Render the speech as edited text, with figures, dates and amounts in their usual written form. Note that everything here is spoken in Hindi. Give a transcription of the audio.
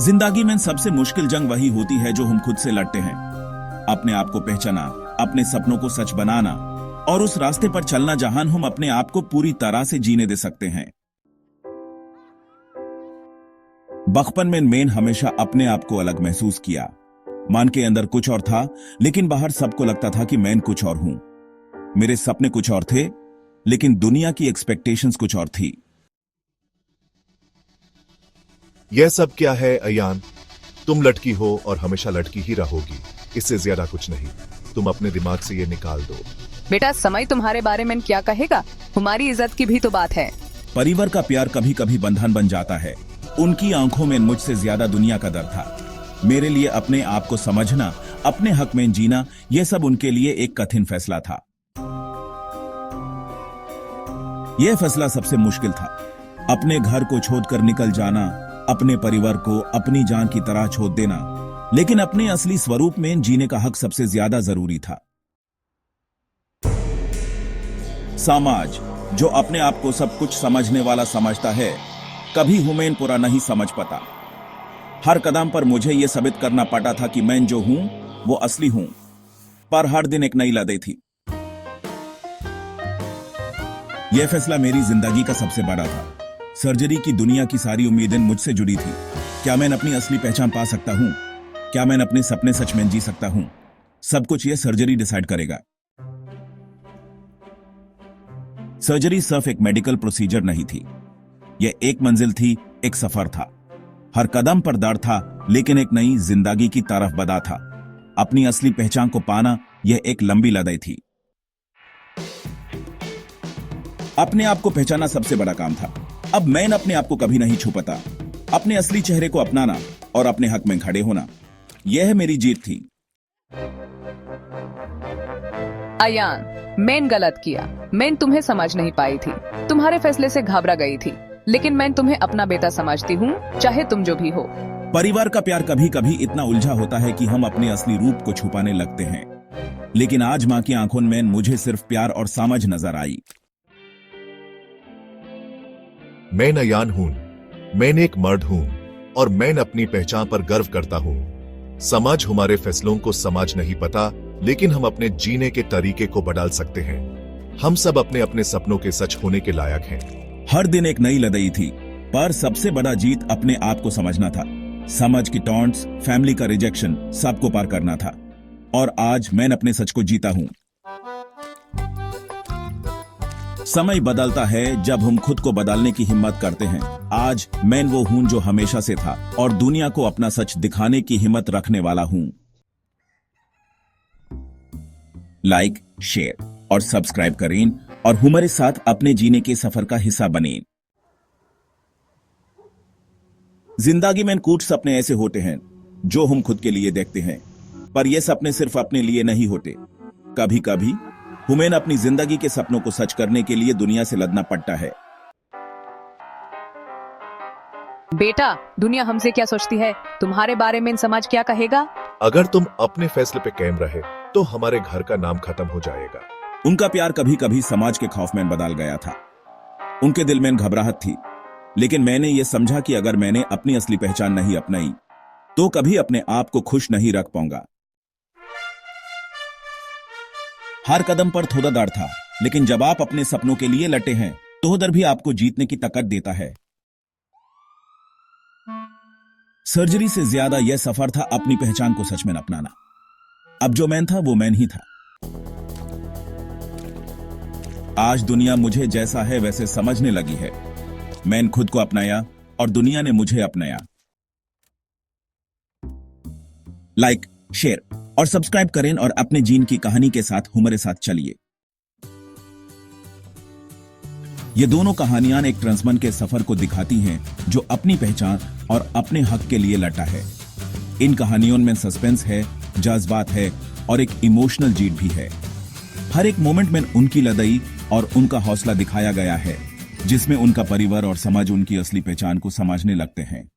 जिंदगी में सबसे मुश्किल जंग वही होती है जो हम खुद से लड़ते हैं। अपने आप को पहचाना, अपने सपनों को सच बनाना और उस रास्ते पर चलना जहां हम अपने आप को पूरी तरह से जीने दे सकते हैं। बचपन में मैंने हमेशा अपने आप को अलग महसूस किया। मन के अंदर कुछ और था, लेकिन बाहर सबको लगता था कि मैं कुछ और हूं। मेरे सपने कुछ और थे, लेकिन दुनिया की एक्सपेक्टेशंस कुछ और थी। यह सब क्या है अयान? तुम लड़की हो और हमेशा लड़की ही रहोगी, इससे ज्यादा कुछ नहीं। तुम अपने दिमाग से ये निकाल दो। बेटा, समय तुम्हारे बारे में क्या कहेगा? हमारी इज्जत की भी तो बात है। परिवार का प्यार कभी कभी बंधन बन जाता है। उनकी आंखों में मुझसे ज्यादा दुनिया का डर था। मेरे लिए अपने आप को समझना, अपने हक में जीना, यह सब उनके लिए एक कठिन फैसला था। यह फैसला सबसे मुश्किल था। अपने घर को छोड़कर निकल जाना, अपने परिवार को अपनी जान की तरह छोड़ देना, लेकिन अपने असली स्वरूप में जीने का हक सबसे ज्यादा जरूरी था। समाज जो अपने आप को सब कुछ समझने वाला समझता है, कभी हुमैन पूरा नहीं समझ पाता। हर कदम पर मुझे यह साबित करना पड़ा था कि मैं जो हूं वो असली हूं, पर हर दिन एक नई लड़ाई थी। यह फैसला मेरी जिंदगी का सबसे बड़ा था। सर्जरी की दुनिया की सारी उम्मीदें मुझसे जुड़ी थी। क्या मैं अपनी असली पहचान पा सकता हूं? क्या मैं अपने सपने सच में जी सकता हूं? सब कुछ यह सर्जरी डिसाइड करेगा। सर्जरी सिर्फ एक मेडिकल प्रोसीजर नहीं थी। यह एक मंजिल थी, एक सफर था। हर कदम पर डर था, लेकिन एक नई जिंदगी की तरफ बढ़ा था। अपनी असली पहचान को पाना यह एक लंबी लड़ाई थी। अपने आप को पहचाना सबसे बड़ा काम था। अब मैं अपने आप को कभी नहीं छुपाता। अपने असली चेहरे को अपनाना और अपने हक में खड़े होना, यह मेरी जीत थी। अयान, मैंने गलत किया। मैं तुम्हें समझ नहीं पाई थी। तुम्हारे फैसले से घबरा गई थी, लेकिन मैं तुम्हें अपना बेटा समझती हूँ, चाहे तुम जो भी हो। परिवार का प्यार कभी कभी इतना उलझा होता है कि हम अपने असली रूप को छुपाने लगते हैं, लेकिन आज मां की आंखों में मुझे सिर्फ प्यार और समझ नजर आई। मैं अयान हूं, मैं एक मर्द हूं और मैं अपनी पहचान पर गर्व करता हूं। समाज हमारे फैसलों को समझ नहीं पाता, लेकिन हम अपने जीने के तरीके को बदल सकते हैं। हम सब अपने अपने सपनों के सच होने के लायक हैं। हर दिन एक नई लड़ाई थी, पर सबसे बड़ा जीत अपने आप को समझना था। समाज की टॉन्ट्स, फैमिली का रिजेक्शन, सबको पार करना था। और आज मैं अपने सच को जीता हूं। समय बदलता है जब हम खुद को बदलने की हिम्मत करते हैं। आज मैं वो हूं जो हमेशा से था, और दुनिया को अपना सच दिखाने की हिम्मत रखने वाला हूं। लाइक, शेयर और सब्सक्राइब करें और हमारे साथ अपने जीने के सफर का हिस्सा बनें। जिंदगी में कुछ सपने ऐसे होते हैं जो हम खुद के लिए देखते हैं, पर ये सपने सिर्फ अपने लिए नहीं होते। कभी कभी हमें अपनी जिंदगी के सपनों को सच करने के लिए दुनिया से लड़ना पड़ता है। बेटा, दुनिया हमसे क्या सोचती है? तुम्हारे बारे में समाज क्या कहेगा? अगर तुम अपने फैसले पे कायम रहे तो हमारे घर का नाम खत्म हो जाएगा। उनका प्यार कभी कभी समाज के खौफ में बदल गया था। उनके दिल में घबराहट थी, लेकिन मैंने ये समझा कि अगर मैंने अपनी असली पहचान नहीं अपनाई तो कभी अपने आप को खुश नहीं रख पाऊंगा। हर कदम पर थोड़ा डर था, लेकिन जब आप अपने सपनों के लिए लड़ते हैं तो डर भी आपको जीतने की ताकत देता है। सर्जरी से ज्यादा यह सफर था अपनी पहचान को सच में अपनाना। अब जो मैं था वो मैं ही था। आज दुनिया मुझे जैसा है वैसे समझने लगी है। मैंने खुद को अपनाया और दुनिया ने मुझे अपनाया। लाइक, शेयर और सब्सक्राइब करें और अपने जीन की कहानी के साथ हमारे साथ चलिए। ये दोनों कहानियां एक ट्रांसमन के सफर को दिखाती हैं जो अपनी पहचान और अपने हक के लिए लड़ता है। इन कहानियों में सस्पेंस है, जज्बात है और एक इमोशनल जीत भी है। हर एक मोमेंट में उनकी लड़ाई और उनका हौसला दिखाया गया है, जिसमें उनका परिवार और समाज उनकी असली पहचान को समझने लगते हैं।